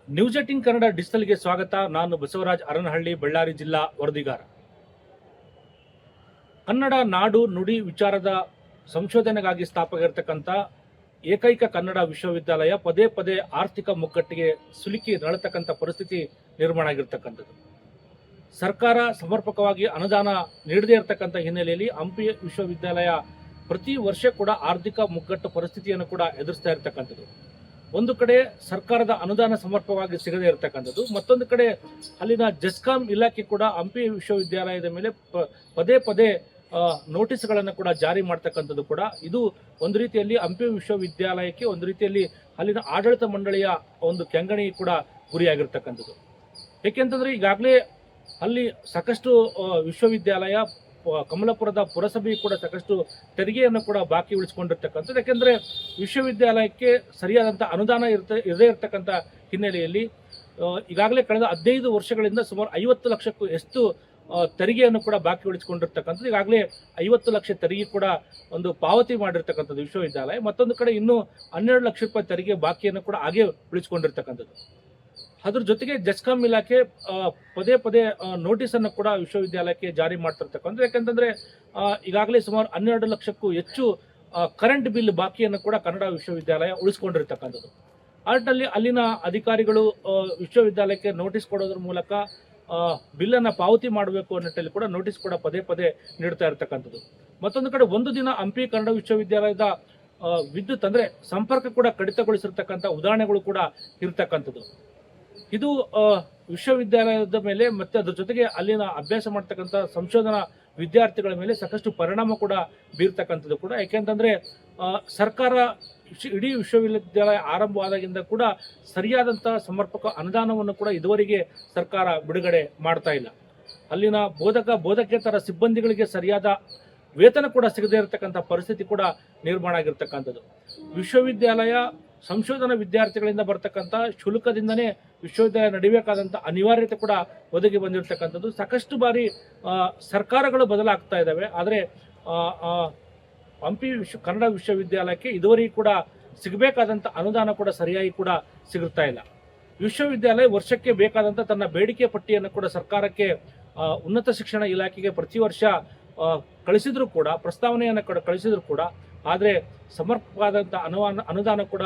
News 18 Kannada ಡಿಜಿಟಲ್ಗೆ ಸ್ವಾಗತ. ನಾನು ಬಸವರಾಜ್ ಅರನಹಳ್ಳಿ, ಬಳ್ಳಾರಿ ಜಿಲ್ಲಾ ವರದಿಗಾರ. ಕನ್ನಡ ನಾಡು ನುಡಿ ವಿಚಾರದ ಸಂಶೋಧನೆಗಾಗಿ ಸ್ಥಾಪಕವಾಗಿರ್ತಕ್ಕಂಥ ಏಕೈಕ ಕನ್ನಡ ವಿಶ್ವವಿದ್ಯಾಲಯ ಪದೇ ಪದೇ ಆರ್ಥಿಕ ಮುಗ್ಗಟ್ಟಿಗೆ ಸಿಲುಕಿ ನರಳತಕ್ಕಂಥ ಪರಿಸ್ಥಿತಿ ನಿರ್ಮಾಣ ಆಗಿರ್ತಕ್ಕಂಥದ್ದು. ಸರ್ಕಾರ ಸಮರ್ಪಕವಾಗಿ ಅನುದಾನ ನೀಡದೇ ಇರತಕ್ಕಂಥ ಹಿನ್ನೆಲೆಯಲ್ಲಿ ಹಂಪಿ ವಿಶ್ವವಿದ್ಯಾಲಯ ಪ್ರತಿ ವರ್ಷ ಕೂಡ ಆರ್ಥಿಕ ಮುಗ್ಗಟ್ಟು ಪರಿಸ್ಥಿತಿಯನ್ನು ಕೂಡ ಎದುರಿಸ್ತಾ ಇರತಕ್ಕಂಥದ್ದು. ಒಂದು ಕಡೆ ಸರ್ಕಾರದ ಅನುದಾನ ಸಮರ್ಪಕವಾಗಿ ಸಿಗದೇ ಇರತಕ್ಕಂಥದ್ದು, ಮತ್ತೊಂದು ಕಡೆ ಅಲ್ಲಿನ ಜೆಸ್ಕಾಂ ಇಲಾಖೆ ಕೂಡ ಹಂಪಿ ವಿಶ್ವವಿದ್ಯಾಲಯದ ಮೇಲೆ ಪದೇ ಪದೇ ನೋಟಿಸ್ಗಳನ್ನು ಕೂಡ ಜಾರಿ ಮಾಡ್ತಕ್ಕಂಥದ್ದು ಕೂಡ ಇದು ಒಂದು ರೀತಿಯಲ್ಲಿ ಹಂಪಿ ವಿಶ್ವವಿದ್ಯಾಲಯಕ್ಕೆ ಒಂದು ರೀತಿಯಲ್ಲಿ ಅಲ್ಲಿನ ಆಡಳಿತ ಮಂಡಳಿಯ ಒಂದು ಕೆಂಗಣಿ ಕೂಡ ಗುರಿಯಾಗಿರ್ತಕ್ಕಂಥದ್ದು. ಏಕೆಂತಂದ್ರೆ ಈಗಾಗಲೇ ಅಲ್ಲಿ ಸಾಕಷ್ಟು ವಿಶ್ವವಿದ್ಯಾಲಯ ಕಮಲಾಪುರದ ಪುರಸಭೆ ಕೂಡ ಸಾಕಷ್ಟು ತೆರಿಗೆಯನ್ನು ಕೂಡ ಬಾಕಿ ಉಳಿಸಿಕೊಂಡಿರ್ತಕ್ಕಂಥದ್ದು. ಯಾಕೆಂದರೆ ವಿಶ್ವವಿದ್ಯಾಲಯಕ್ಕೆ ಸರಿಯಾದಂಥ ಅನುದಾನ ಇರದೇ ಇರತಕ್ಕಂಥ ಹಿನ್ನೆಲೆಯಲ್ಲಿ ಈಗಾಗಲೇ ಕಳೆದ 15 ವರ್ಷಗಳಿಂದ ಸುಮಾರು 50 ಲಕ್ಷಕ್ಕೂ ಎಷ್ಟು ತೆರಿಗೆಯನ್ನು ಕೂಡ ಬಾಕಿ ಉಳಿಸಿಕೊಂಡಿರ್ತಕ್ಕಂಥದ್ದು. ಈಗಾಗಲೇ 50 ಲಕ್ಷ ತೆರಿಗೆ ಕೂಡ ಒಂದು ಪಾವತಿ ಮಾಡಿರ್ತಕ್ಕಂಥದ್ದು ವಿಶ್ವವಿದ್ಯಾಲಯ. ಮತ್ತೊಂದು ಕಡೆ ಇನ್ನೂ 12 ಲಕ್ಷ ರೂಪಾಯಿ ತೆರಿಗೆ ಬಾಕಿಯನ್ನು ಕೂಡ ಹಾಗೆ ಉಳಿಸಿಕೊಂಡಿರ್ತಕ್ಕಂಥದ್ದು. ಅದ್ರ ಜೊತೆಗೆ ಜೆಸ್ಕಾಂ ಇಲಾಖೆ ಪದೇ ಪದೇ ನೋಟಿಸನ್ನು ಕೂಡ ವಿಶ್ವವಿದ್ಯಾಲಯಕ್ಕೆ ಜಾರಿ ಮಾಡ್ತಿರ್ತಕ್ಕಂಥದ್ದು. ಯಾಕಂತಂದರೆ ಈಗಾಗಲೇ ಸುಮಾರು 12 ಲಕ್ಷಕ್ಕೂ ಹೆಚ್ಚು ಕರೆಂಟ್ ಬಿಲ್ ಬಾಕಿಯನ್ನು ಕೂಡ ಕನ್ನಡ ವಿಶ್ವವಿದ್ಯಾಲಯ ಉಳಿಸ್ಕೊಂಡಿರ್ತಕ್ಕಂಥದ್ದು. ಆರ್ಟ್ನಲ್ಲಿ ಅಲ್ಲಿನ ಅಧಿಕಾರಿಗಳು ವಿಶ್ವವಿದ್ಯಾಲಯಕ್ಕೆ ನೋಟಿಸ್ ಕೊಡೋದ್ರ ಮೂಲಕ ಬಿಲ್ಲನ್ನು ಪಾವತಿ ಮಾಡಬೇಕು ಅನ್ನೋ ನಿಟ್ಟಿನಲ್ಲಿ ಕೂಡ ನೋಟಿಸ್ ಕೂಡ ಪದೇ ಪದೇ ನೀಡ್ತಾ ಇರತಕ್ಕಂಥದ್ದು. ಮತ್ತೊಂದು ಕಡೆ ಒಂದು ದಿನ ಹಂಪಿ ಕನ್ನಡ ವಿಶ್ವವಿದ್ಯಾಲಯದ ವಿದ್ಯುತ್ ಅಂದರೆ ಸಂಪರ್ಕ ಕೂಡ ಕಡಿತಗೊಳಿಸಿರ್ತಕ್ಕಂಥ ಉದಾಹರಣೆಗಳು ಕೂಡ ಇರ್ತಕ್ಕಂಥದ್ದು. ಇದು ವಿಶ್ವವಿದ್ಯಾಲಯದ ಮೇಲೆ ಮತ್ತು ಅದ್ರ ಜೊತೆಗೆ ಅಲ್ಲಿನ ಅಭ್ಯಾಸ ಮಾಡ್ತಕ್ಕಂಥ ಸಂಶೋಧನಾ ವಿದ್ಯಾರ್ಥಿಗಳ ಮೇಲೆ ಸಾಕಷ್ಟು ಪರಿಣಾಮ ಕೂಡ ಬೀರ್ತಕ್ಕಂಥದ್ದು ಕೂಡ. ಯಾಕೆಂತಂದರೆ ಸರ್ಕಾರ ಇಡೀ ವಿಶ್ವವಿದ್ಯಾಲಯ ಆರಂಭವಾದಾಗಿಂದ ಕೂಡ ಸರಿಯಾದಂಥ ಸಮರ್ಪಕ ಅನುದಾನವನ್ನು ಕೂಡ ಇದುವರೆಗೆ ಸರ್ಕಾರ ಬಿಡುಗಡೆ ಮಾಡ್ತಾ ಇಲ್ಲ. ಅಲ್ಲಿನ ಬೋಧಕೇತರ ಸಿಬ್ಬಂದಿಗಳಿಗೆ ಸರಿಯಾದ ವೇತನ ಕೂಡ ಸಿಗದೇ ಇರತಕ್ಕಂಥ ಪರಿಸ್ಥಿತಿ ಕೂಡ ನಿರ್ಮಾಣ ಆಗಿರ್ತಕ್ಕಂಥದ್ದು. ವಿಶ್ವವಿದ್ಯಾಲಯ ಸಂಶೋಧನಾ ವಿದ್ಯಾರ್ಥಿಗಳಿಂದ ಬರ್ತಕ್ಕಂಥ ಶುಲ್ಕದಿಂದನೇ ವಿಶ್ವವಿದ್ಯಾಲಯ ನಡೀಬೇಕಾದಂಥ ಅನಿವಾರ್ಯತೆ ಕೂಡ ಒದಗಿ ಬಂದಿರತಕ್ಕಂಥದ್ದು. ಸಾಕಷ್ಟು ಬಾರಿ ಸರ್ಕಾರಗಳು ಬದಲಾಗ್ತಾ ಇದ್ದಾವೆ, ಆದರೆ ಹಂಪಿ ಕನ್ನಡ ವಿಶ್ವವಿದ್ಯಾಲಯಕ್ಕೆ ಇದುವರೆಗೂ ಕೂಡ ಸಿಗಬೇಕಾದಂಥ ಅನುದಾನ ಕೂಡ ಸರಿಯಾಗಿ ಕೂಡ ಸಿಗುತ್ತಾ ಇಲ್ಲ. ವಿಶ್ವವಿದ್ಯಾಲಯ ವರ್ಷಕ್ಕೆ ಬೇಕಾದಂಥ ತನ್ನ ಬೇಡಿಕೆ ಪಟ್ಟಿಯನ್ನು ಕೂಡ ಸರ್ಕಾರಕ್ಕೆ ಉನ್ನತ ಶಿಕ್ಷಣ ಇಲಾಖೆಗೆ ಪ್ರತಿ ವರ್ಷ ಕಳಿಸಿದ್ರು ಕೂಡ, ಪ್ರಸ್ತಾವನೆಯನ್ನು ಕಳಿಸಿದ್ರು ಕೂಡ, ಆದರೆ ಸಮರ್ಪಕವಾದಂಥ ಅನುದಾನ ಕೂಡ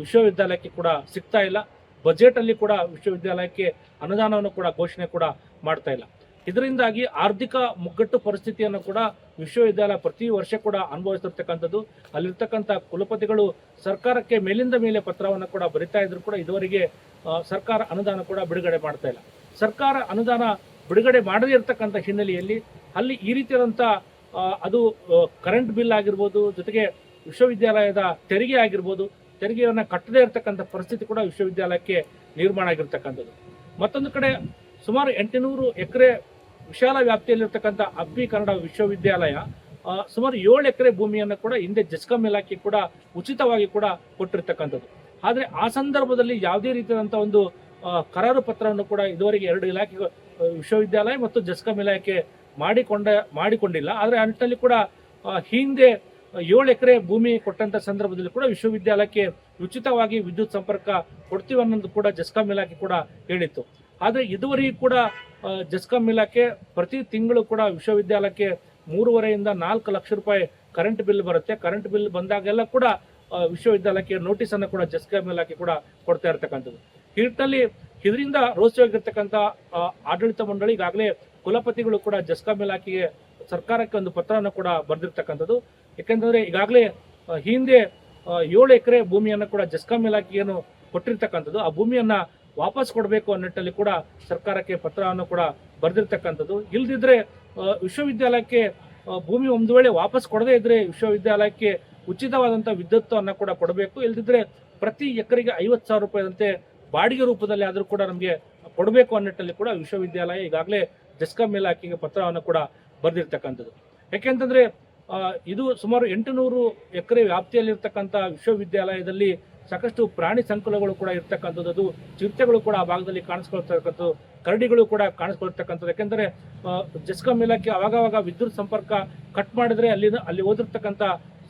ವಿಶ್ವವಿದ್ಯಾಲಯಕ್ಕೆ ಕೂಡ ಸಿಗ್ತಾ ಇಲ್ಲ. ಬಜೆಟಲ್ಲಿ ಕೂಡ ವಿಶ್ವವಿದ್ಯಾಲಯಕ್ಕೆ ಅನುದಾನವನ್ನು ಕೂಡ ಘೋಷಣೆ ಕೂಡ ಮಾಡ್ತಾ ಇಲ್ಲ. ಇದರಿಂದಾಗಿ ಆರ್ಥಿಕ ಮುಗ್ಗಟ್ಟು ಪರಿಸ್ಥಿತಿಯನ್ನು ಕೂಡ ವಿಶ್ವವಿದ್ಯಾಲಯ ಪ್ರತಿ ವರ್ಷ ಕೂಡ ಅನುಭವಿಸ್ತಿರ್ತಕ್ಕಂಥದ್ದು. ಅಲ್ಲಿರ್ತಕ್ಕಂಥ ಕುಲಪತಿಗಳು ಸರ್ಕಾರಕ್ಕೆ ಮೇಲಿಂದ ಮೇಲೆ ಪತ್ರವನ್ನು ಕೂಡ ಬರಿತಾ ಇದ್ರು ಕೂಡ ಇದುವರೆಗೆ ಸರ್ಕಾರ ಅನುದಾನ ಕೂಡ ಬಿಡುಗಡೆ ಮಾಡ್ತಾ ಇಲ್ಲ. ಸರ್ಕಾರ ಅನುದಾನ ಬಿಡುಗಡೆ ಮಾಡದೇ ಇರತಕ್ಕಂಥ ಹಿನ್ನೆಲೆಯಲ್ಲಿ ಅಲ್ಲಿ ಈ ರೀತಿಯಾದಂಥ ಅದು ಕರೆಂಟ್ ಬಿಲ್ ಆಗಿರ್ಬೋದು, ಜೊತೆಗೆ ವಿಶ್ವವಿದ್ಯಾಲಯದ ತೆರಿಗೆ ಆಗಿರ್ಬೋದು, ತೆರಿಗೆಯನ್ನು ಕಟ್ಟದೇ ಇರತಕ್ಕಂಥ ಪರಿಸ್ಥಿತಿ ಕೂಡ ವಿಶ್ವವಿದ್ಯಾಲಯಕ್ಕೆ ನಿರ್ಮಾಣ ಆಗಿರ್ತಕ್ಕಂಥದ್ದು. ಮತ್ತೊಂದು ಕಡೆ ಸುಮಾರು 800 ಎಕರೆ ವಿಶಾಲ ವ್ಯಾಪ್ತಿಯಲ್ಲಿರ್ತಕ್ಕಂಥ ಹಂಪಿ ಕನ್ನಡ ವಿಶ್ವವಿದ್ಯಾಲಯ ಸುಮಾರು 7 ಎಕರೆ ಭೂಮಿಯನ್ನು ಕೂಡ ಹಿಂದೆ ಜೆಸ್ಕಾಂ ಇಲಾಖೆ ಕೂಡ ಉಚಿತವಾಗಿ ಕೂಡ ಕೊಟ್ಟಿರ್ತಕ್ಕಂಥದ್ದು. ಆದರೆ ಆ ಸಂದರ್ಭದಲ್ಲಿ ಯಾವುದೇ ರೀತಿಯಾದಂಥ ಒಂದು ಕರಾರು ಪತ್ರವನ್ನು ಕೂಡ ಇದುವರೆಗೆ 2 ಇಲಾಖೆ, ವಿಶ್ವವಿದ್ಯಾಲಯ ಮತ್ತು ಜೆಸ್ಕಾಂ ಇಲಾಖೆ ಮಾಡಿಕೊಂಡಿಲ್ಲ. ಆದರೆ ಆ ನಿಟ್ಟಿನಲ್ಲಿ ಕೂಡ ಹಿಂದೆ 7 ಎಕರೆ ಭೂಮಿ ಕೊಟ್ಟಂಥ ಸಂದರ್ಭದಲ್ಲಿ ಕೂಡ ವಿಶ್ವವಿದ್ಯಾಲಯಕ್ಕೆ ಉಚಿತವಾಗಿ ವಿದ್ಯುತ್ ಸಂಪರ್ಕ ಕೊಡ್ತೀವಿ ಅನ್ನೋದು ಕೂಡ ಜೆಸ್ಕಾಂ ಇಲಾಖೆ ಕೂಡ ಹೇಳಿತ್ತು. ಆದರೆ ಇದುವರೆಗೂ ಕೂಡ ಜೆಸ್ಕಾಂ ಇಲಾಖೆ ಪ್ರತಿ ತಿಂಗಳು ಕೂಡ ವಿಶ್ವವಿದ್ಯಾಲಯಕ್ಕೆ 3.5 ರಿಂದ 4 ಲಕ್ಷ ರೂಪಾಯಿ ಕರೆಂಟ್ ಬಿಲ್ ಬರುತ್ತೆ. ಕರೆಂಟ್ ಬಿಲ್ ಬಂದಾಗೆಲ್ಲ ಕೂಡ ವಿಶ್ವವಿದ್ಯಾಲಯಕ್ಕೆ ನೋಟಿಸನ್ನು ಕೂಡ ಜೆಸ್ಕಾಂ ಇಲಾಖೆ ಕೂಡ ಕೊಡ್ತಾ ಇರ್ತಕ್ಕಂಥದ್ದು. ಹಿಟ್ಟಲ್ಲಿ ಇದರಿಂದ ರೋಷವಾಗಿರ್ತಕ್ಕಂಥ ಆಡಳಿತ ಮಂಡಳಿ ಈಗಾಗಲೇ ಕುಲಪತಿಗಳು ಕೂಡ ಜೆಸ್ಕಾಂ ಇಲಾಖೆಗೆ ಸರ್ಕಾರಕ್ಕೆ ಒಂದು ಪತ್ರವನ್ನು ಕೂಡ ಬರೆದಿರ್ತಕ್ಕಂಥದ್ದು. ಯಾಕೆಂದರೆ ಈಗಾಗಲೇ ಹಿಂದೆ 7 ಎಕರೆ ಭೂಮಿಯನ್ನು ಕೂಡ ಜೆಸ್ಕಾಂ ಇಲಾಖೆಯನ್ನು ಕೊಟ್ಟಿರ್ತಕ್ಕಂಥದ್ದು. ಆ ಭೂಮಿಯನ್ನು ವಾಪಸ್ ಕೊಡಬೇಕು ಅನ್ನೋ ನಿಟ್ಟಿನಲ್ಲಿ ಕೂಡ ಸರ್ಕಾರಕ್ಕೆ ಪತ್ರವನ್ನು ಕೂಡ ಬರೆದಿರ್ತಕ್ಕಂಥದ್ದು. ಇಲ್ಲದಿದ್ದರೆ ವಿಶ್ವವಿದ್ಯಾಲಯಕ್ಕೆ ಭೂಮಿ ಒಂದು ವೇಳೆ ವಾಪಸ್ ಕೊಡದೇ ಇದ್ದರೆ ವಿಶ್ವವಿದ್ಯಾಲಯಕ್ಕೆ ಉಚಿತವಾದಂಥ ವಿದ್ಯುತ್ತನ್ನು ಕೂಡ ಕೊಡಬೇಕು. ಇಲ್ಲದಿದ್ದರೆ ಪ್ರತಿ ಎಕರೆಗೆ 50,000 ರೂಪಾಯಿದಂತೆ ಬಾಡಿಗೆ ರೂಪದಲ್ಲಿ ಆದರೂ ಕೂಡ ನಮಗೆ ಕೊಡಬೇಕು ಅನ್ನೋ ನಿಟ್ಟಿನಲ್ಲಿ ಕೂಡ ವಿಶ್ವವಿದ್ಯಾಲಯ ಈಗಾಗಲೇ ಜೆಸ್ಕಾಂ ಇಲಾಖೆಗೆ ಪತ್ರವನ್ನು ಕೂಡ ಬರೆದಿರ್ತಕ್ಕಂಥದ್ದು. ಯಾಕೆಂತಂದರೆ ಇದು ಸುಮಾರು 800 ಎಕರೆ ವ್ಯಾಪ್ತಿಯಲ್ಲಿರ್ತಕ್ಕಂಥ ವಿಶ್ವವಿದ್ಯಾಲಯದಲ್ಲಿ ಸಾಕಷ್ಟು ಪ್ರಾಣಿ ಸಂಕುಲಗಳು ಕೂಡ ಇರ್ತಕ್ಕಂಥದ್ದು. ಅದು ಚಿರತೆಗಳು ಕೂಡ ಆ ಭಾಗದಲ್ಲಿ ಕಾಣಿಸ್ಕೊಳ್ತಕ್ಕಂಥದ್ದು, ಕರಡಿಗಳು ಕೂಡ ಕಾಣಿಸ್ಕೊಳ್ತಕ್ಕಂಥದ್ದು. ಯಾಕೆಂದರೆ ಜೆಸ್ಕಾಂ ಇಲಾಖೆ ಅವಾಗವಾಗ ವಿದ್ಯುತ್ ಸಂಪರ್ಕ ಕಟ್ ಮಾಡಿದ್ರೆ ಅಲ್ಲಿ ಓದಿರ್ತಕ್ಕಂಥ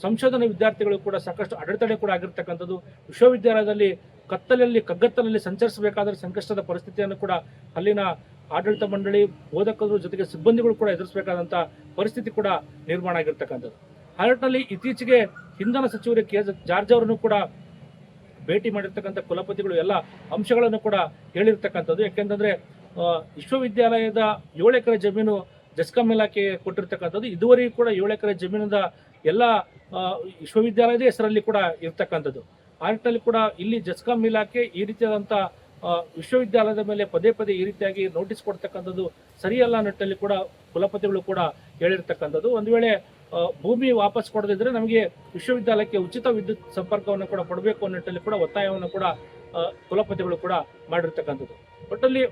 ಸಂಶೋಧನಾ ವಿದ್ಯಾರ್ಥಿಗಳು ಕೂಡ ಸಾಕಷ್ಟು ಅಡೆತಡೆ ಕೂಡ ಆಗಿರ್ತಕ್ಕಂಥದ್ದು. ವಿಶ್ವವಿದ್ಯಾಲಯದಲ್ಲಿ ಕಗ್ಗತ್ತಲಲ್ಲಿ ಸಂಚರಿಸಬೇಕಾದ್ರೆ ಸಂಕಷ್ಟದ ಪರಿಸ್ಥಿತಿಯನ್ನು ಕೂಡ ಅಲ್ಲಿನ ಆಡಳಿತ ಮಂಡಳಿ, ಬೋಧಕರು ಜೊತೆಗೆ ಸಿಬ್ಬಂದಿಗಳು ಕೂಡ ಎದುರಿಸಬೇಕಾದಂಥ ಪರಿಸ್ಥಿತಿ ಕೂಡ ನಿರ್ಮಾಣ ಆಗಿರ್ತಕ್ಕಂಥದ್ದು. ಹಾರ್ಟ್ನಲ್ಲಿ ಇತ್ತೀಚೆಗೆ ಇಂಧನ ಸಚಿವರು ಜಾರ್ಜ್ ಅವರನ್ನು ಕೂಡ ಭೇಟಿ ಮಾಡಿರ್ತಕ್ಕಂಥ ಕುಲಪತಿಗಳು ಎಲ್ಲ ಅಂಶಗಳನ್ನು ಕೂಡ ಹೇಳಿರ್ತಕ್ಕಂಥದ್ದು. ಯಾಕೆಂತಂದ್ರೆ ವಿಶ್ವವಿದ್ಯಾಲಯದ 7 ಎಕರೆ ಜಮೀನು ಜೆಸ್ಕಾಂ ಇಲಾಖೆಗೆ ಕೊಟ್ಟಿರ್ತಕ್ಕಂಥದ್ದು. ಇದುವರೆಗೂ ಕೂಡ 7 ಎಕರೆ ಜಮೀನಿಂದ ಎಲ್ಲ ವಿಶ್ವವಿದ್ಯಾಲಯದ ಹೆಸರಲ್ಲಿ ಕೂಡ ಇರ್ತಕ್ಕಂಥದ್ದು. ಆ ನಿಟ್ಟಿನಲ್ಲಿ ಕೂಡ ಇಲ್ಲಿ ಜೆಸ್ಕಾಂ ಇಲಾಖೆ ಈ ರೀತಿಯಾದಂಥ ವಿಶ್ವವಿದ್ಯಾಲಯದ ಮೇಲೆ ಪದೇ ಈ ರೀತಿಯಾಗಿ ನೋಟಿಸ್ ಕೊಡ್ತಕ್ಕಂಥದ್ದು ಸರಿಯಲ್ಲ ನಿಟ್ಟಿನಲ್ಲಿ ಕೂಡ ಕುಲಪತಿಗಳು ಕೂಡ ಹೇಳಿರ್ತಕ್ಕಂಥದ್ದು. ಒಂದು ವೇಳೆ ಭೂಮಿ ವಾಪಸ್ ಕೊಡದಿದ್ರೆ ನಮಗೆ ವಿಶ್ವವಿದ್ಯಾಲಯಕ್ಕೆ ಉಚಿತ ವಿದ್ಯುತ್ ಸಂಪರ್ಕವನ್ನು ಕೂಡ ಕೊಡಬೇಕು ಅನ್ನೋ ನಿಟ್ಟಿನಲ್ಲಿ ಕೂಡ ಒತ್ತಾಯವನ್ನು ಕೂಡ ಕುಲಪತಿಗಳು ಕೂಡ ಮಾಡಿರ್ತಕ್ಕಂಥದ್ದು. ಒಟ್ಟಲ್ಲಿ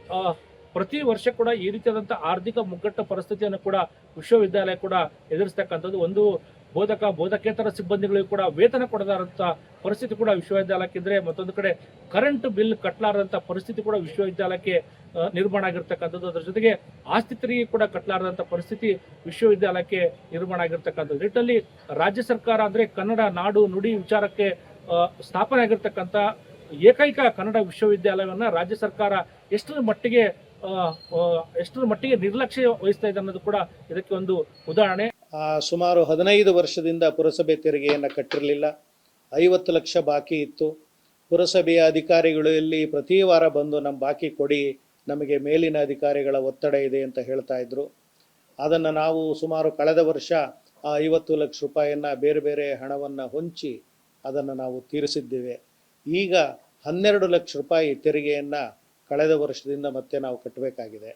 ಪ್ರತಿ ವರ್ಷ ಕೂಡ ಈ ರೀತಿಯಾದಂಥ ಆರ್ಥಿಕ ಮುಗ್ಗಟ್ಟು ಪರಿಸ್ಥಿತಿಯನ್ನು ಕೂಡ ವಿಶ್ವವಿದ್ಯಾಲಯ ಕೂಡ ಎದುರಿಸ್ತಕ್ಕಂಥದ್ದು. ಒಂದು ಬೋಧಕೇತರ ಸಿಬ್ಬಂದಿಗಳಿಗೂ ಕೂಡ ವೇತನ ಕೊಡದಾರಂಥ ಪರಿಸ್ಥಿತಿ ಕೂಡ ವಿಶ್ವವಿದ್ಯಾಲಯಕ್ಕಿದ್ರೆ, ಮತ್ತೊಂದು ಕಡೆ ಕರೆಂಟ್ ಬಿಲ್ ಕಟ್ಟಲಾರದಂಥ ಪರಿಸ್ಥಿತಿ ಕೂಡ ವಿಶ್ವವಿದ್ಯಾಲಯಕ್ಕೆ ನಿರ್ಮಾಣ ಆಗಿರ್ತಕ್ಕಂಥದ್ದು. ಅದರ ಜೊತೆಗೆ ಆಸ್ತಿ ತೆರಿಗೆ ಕೂಡ ಕಟ್ಟಲಾರದಂಥ ಪರಿಸ್ಥಿತಿ ವಿಶ್ವವಿದ್ಯಾಲಯಕ್ಕೆ ನಿರ್ಮಾಣ ಆಗಿರ್ತಕ್ಕಂಥದ್ದು. ನಿಟ್ಟಿನಲ್ಲಿ ರಾಜ್ಯ ಸರ್ಕಾರ ಅಂದರೆ ಕನ್ನಡ ನಾಡು ನುಡಿ ವಿಚಾರಕ್ಕೆ ಸ್ಥಾಪನೆ ಆಗಿರ್ತಕ್ಕಂಥ ಏಕೈಕ ಕನ್ನಡ ವಿಶ್ವವಿದ್ಯಾಲಯವನ್ನು ರಾಜ್ಯ ಸರ್ಕಾರ ಎಷ್ಟರ ಮಟ್ಟಿಗೆ ನಿರ್ಲಕ್ಷ್ಯ ವಹಿಸ್ತಾ ಇದೆ ಅನ್ನೋದು ಕೂಡ ಇದಕ್ಕೆ ಒಂದು ಉದಾಹರಣೆ. ಸುಮಾರು 15 ವರ್ಷದಿಂದ ಪುರಸಭೆ ತೆರಿಗೆಯನ್ನು ಕಟ್ಟಿರಲಿಲ್ಲ. 50 ಲಕ್ಷ ಬಾಕಿ ಇತ್ತು. ಪುರಸಭೆಯ ಅಧಿಕಾರಿಗಳು ಇಲ್ಲಿ ಪ್ರತಿ ವಾರ ಬಂದು ನಮ್ಮ ಬಾಕಿ ಕೊಡಿ, ನಮಗೆ ಮೇಲಿನ ಅಧಿಕಾರಿಗಳ ಒತ್ತಡ ಇದೆ ಅಂತ ಹೇಳ್ತಾ ಇದ್ರು. ಅದನ್ನು ನಾವು ಸುಮಾರು ಕಳೆದ ವರ್ಷ ಆ 50 ಲಕ್ಷ ರೂಪಾಯಿಯನ್ನು ಬೇರೆ ಹಣವನ್ನು ಹೊಂಚಿ ಅದನ್ನು ನಾವು ತೀರಿಸಿದ್ದೇವೆ. ಈಗ 12 ಲಕ್ಷ ರೂಪಾಯಿ ತೆರಿಗೆಯನ್ನು ಕಳೆದ ವರ್ಷದಿಂದ ಮತ್ತೆ ನಾವು ಕಟ್ಟಬೇಕಾಗಿದೆ.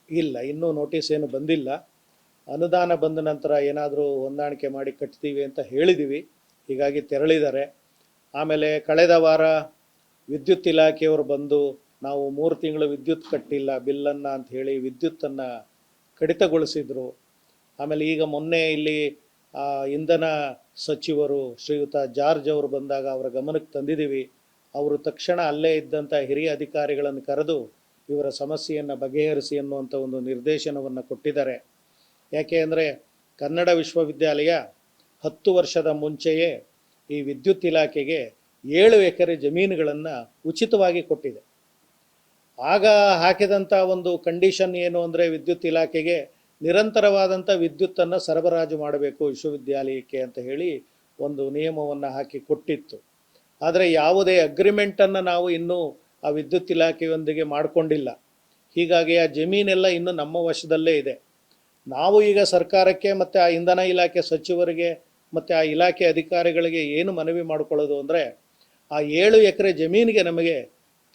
ಇಲ್ಲ, ಇನ್ನೂ ನೋಟಿಸ್ ಏನು ಬಂದಿಲ್ಲ. ಅನುದಾನ ಬಂದ ನಂತರ ಏನಾದರೂ ಹೊಂದಾಣಿಕೆ ಮಾಡಿ ಕಟ್ತೀವಿ ಅಂತ ಹೇಳಿದ್ದೀವಿ. ಹೀಗಾಗಿ ತೆರಳಿದ್ದಾರೆ. ಆಮೇಲೆ ಕಳೆದ ವಾರ ವಿದ್ಯುತ್ ಇಲಾಖೆಯವರು ಬಂದು ನಾವು 3 ತಿಂಗಳು ವಿದ್ಯುತ್ ಕಟ್ಟಿಲ್ಲ ಬಿಲ್ಲನ್ನು ಅಂತ ಹೇಳಿ ವಿದ್ಯುತ್ತನ್ನು ಕಡಿತಗೊಳಿಸಿದರು. ಆಮೇಲೆ ಈಗ ಮೊನ್ನೆ ಇಲ್ಲಿ ಇಂಧನ ಸಚಿವರು ಶ್ರೀಯುತ ಜಾರ್ಜ್ ಅವರು ಬಂದಾಗ ಅವರ ಗಮನಕ್ಕೆ ತಂದಿದ್ದೀವಿ. ಅವರು ತಕ್ಷಣ ಅಲ್ಲೇ ಇದ್ದಂಥ ಹಿರಿಯ ಅಧಿಕಾರಿಗಳನ್ನು ಕರೆದು ಇವರ ಸಮಸ್ಯೆಯನ್ನು ಬಗೆಹರಿಸಿ ಅನ್ನುವಂಥ ಒಂದು ನಿರ್ದೇಶನವನ್ನು ಕೊಟ್ಟಿದ್ದಾರೆ. ಯಾಕೆ ಅಂದರೆ ಕನ್ನಡ ವಿಶ್ವವಿದ್ಯಾಲಯ 10 ವರ್ಷದ ಮುಂಚೆಯೇ ಈ ವಿದ್ಯುತ್ ಇಲಾಖೆಗೆ 7 ಎಕರೆ ಜಮೀನುಗಳನ್ನು ಉಚಿತವಾಗಿ ಕೊಟ್ಟಿದೆ. ಆಗ ಹಾಕಿದಂಥ ಒಂದು ಕಂಡೀಷನ್ ಏನು ಅಂದರೆ ವಿದ್ಯುತ್ ಇಲಾಖೆಗೆ ನಿರಂತರವಾದಂಥ ವಿದ್ಯುತ್ತನ್ನು ಸರಬರಾಜು ಮಾಡಬೇಕು ವಿಶ್ವವಿದ್ಯಾಲಯಕ್ಕೆ ಅಂತ ಹೇಳಿ ಒಂದು ನಿಯಮವನ್ನು ಹಾಕಿ ಕೊಟ್ಟಿತ್ತು. ಆದರೆ ಯಾವುದೇ ಅಗ್ರಿಮೆಂಟನ್ನು ನಾವು ಇನ್ನೂ ಆ ವಿದ್ಯುತ್ ಇಲಾಖೆಯೊಂದಿಗೆ ಮಾಡಿಕೊಂಡಿಲ್ಲ. ಹೀಗಾಗಿ ಆ ಜಮೀನೆಲ್ಲ ಇನ್ನೂ ನಮ್ಮ ವಶದಲ್ಲೇ ಇದೆ. ನಾವು ಈಗ ಸರ್ಕಾರಕ್ಕೆ ಮತ್ತು ಆ ಇಂಧನ ಇಲಾಖೆ ಸಚಿವರಿಗೆ ಮತ್ತು ಆ ಇಲಾಖೆ ಅಧಿಕಾರಿಗಳಿಗೆ ಏನು ಮನವಿ ಮಾಡಿಕೊಳ್ಳೋದು ಅಂದರೆ, ಆ 7 ಎಕರೆ ಜಮೀನಿಗೆ ನಮಗೆ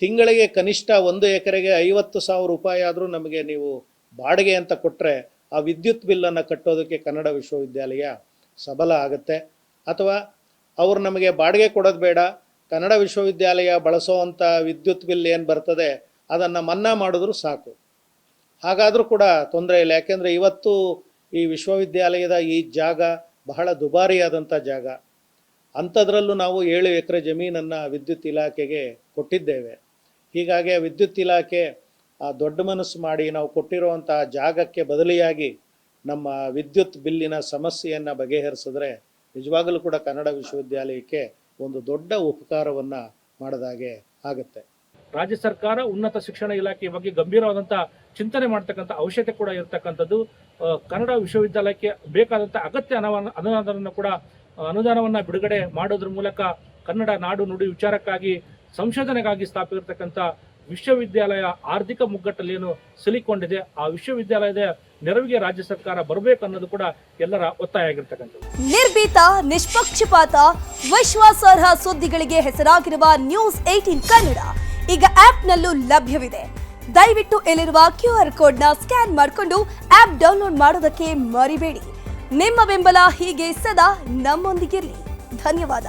ತಿಂಗಳಿಗೆ ಕನಿಷ್ಠ 1 ಎಕರೆಗೆ 50,000 ರೂಪಾಯಿ ಆದರೂ ನಮಗೆ ನೀವು ಬಾಡಿಗೆ ಅಂತ ಕೊಟ್ಟರೆ ಆ ವಿದ್ಯುತ್ ಬಿಲ್ಲನ್ನು ಕಟ್ಟೋದಕ್ಕೆ ಕನ್ನಡ ವಿಶ್ವವಿದ್ಯಾಲಯ ಸಬಲ ಆಗುತ್ತೆ. ಅಥವಾ ಅವರು ನಮಗೆ ಬಾಡಿಗೆ ಕೊಡೋದು ಬೇಡ, ಕನ್ನಡ ವಿಶ್ವವಿದ್ಯಾಲಯ ಬಳಸೋವಂಥ ವಿದ್ಯುತ್ ಬಿಲ್ ಏನು ಬರ್ತದೆ ಅದನ್ನು ಮನ್ನಾ ಮಾಡಿದ್ರು ಸಾಕು. ಹಾಗಾದರೂ ಕೂಡ ತೊಂದರೆ ಇಲ್ಲ. ಯಾಕೆಂದರೆ ಇವತ್ತು ಈ ವಿಶ್ವವಿದ್ಯಾಲಯದ ಈ ಜಾಗ ಬಹಳ ದುಬಾರಿಯಾದಂಥ ಜಾಗ. ಅಂಥದ್ರಲ್ಲೂ ನಾವು 7 ಎಕರೆ ಜಮೀನನ್ನು ವಿದ್ಯುತ್ ಇಲಾಖೆಗೆ ಕೊಟ್ಟಿದ್ದೇವೆ. ಹೀಗಾಗಿ ವಿದ್ಯುತ್ ಇಲಾಖೆ ದೊಡ್ಡ ಮನಸ್ಸು ಮಾಡಿ ನಾವು ಕೊಟ್ಟಿರುವಂಥ ಜಾಗಕ್ಕೆ ಬದಲಿಯಾಗಿ ನಮ್ಮ ವಿದ್ಯುತ್ ಬಿಲ್ಲಿನ ಸಮಸ್ಯೆಯನ್ನು ಬಗೆಹರಿಸಿದ್ರೆ ನಿಜವಾಗಲೂ ಕೂಡ ಕನ್ನಡ ವಿಶ್ವವಿದ್ಯಾಲಯಕ್ಕೆ ಒಂದು ದೊಡ್ಡ ಉಪಕಾರವನ್ನು ಮಾಡಿದಾಗೆ ಆಗುತ್ತೆ. ರಾಜ್ಯ ಸರ್ಕಾರ ಉನ್ನತ ಶಿಕ್ಷಣ ಇಲಾಖೆಯ ಬಗ್ಗೆ ಗಂಭೀರವಾದಂಥ ಚಿಂತನೆ ಮಾಡ್ತಕ್ಕಂಥ ಅವಶ್ಯಕತೆ ಕೂಡ ಇರತಕ್ಕಂಥದ್ದು. ಕನ್ನಡ ವಿಶ್ವವಿದ್ಯಾಲಯಕ್ಕೆ ಬೇಕಾದಂಥ ಅಗತ್ಯ ಅನುದಾನವನ್ನು ಬಿಡುಗಡೆ ಮಾಡೋದ್ರ ಮೂಲಕ ಕನ್ನಡ ನಾಡು ನುಡಿ ವಿಚಾರಕ್ಕಾಗಿ ಸಂಶೋಧನೆಗಾಗಿ ಸ್ಥಾಪಿಸಿರ್ತಕ್ಕಂಥ ವಿಶ್ವವಿದ್ಯಾಲಯ ಆರ್ಥಿಕ ಮುಗ್ಗಟ್ಟಲ್ಲಿ ಏನು ಸಿಲುಕೊಂಡಿದೆ, ಆ ವಿಶ್ವವಿದ್ಯಾಲಯದ ನೆರವಿಗೆ ರಾಜ್ಯ ಸರ್ಕಾರ ಬರಬೇಕು ಅನ್ನೋದು ಕೂಡ ಎಲ್ಲರ ಒತ್ತಾಯ ಆಗಿರ್ತಕ್ಕಂಥದ್ದು. ನಿರ್ಭೀತ, ನಿಷ್ಪಕ್ಷಪಾತ, ವಿಶ್ವಾಸಾರ್ಹ ಸುದ್ದಿಗಳಿಗೆ ಹೆಸರಾಗಿರುವ ನ್ಯೂಸ್ 18 ಕನ್ನಡ ಈಗ ಆಪ್ನಲ್ಲೂ ಲಭ್ಯವಿದೆ. ದಯವಿಟ್ಟು ಇಲ್ಲಿರುವ QR ಕೋಡ್ನ ಸ್ಕ್ಯಾನ್ ಮಾಡಿಕೊಂಡು ಆಪ್ ಡೌನ್ಲೋಡ್ ಮಾಡೋದಕ್ಕೆ ಮರಿಬೇಡಿ. ನಿಮ್ಮ ಬೆಂಬಲ ಹೀಗೆ ಸದಾ ನಮ್ಮೊಂದಿಗಿರಲಿ. ಧನ್ಯವಾದ.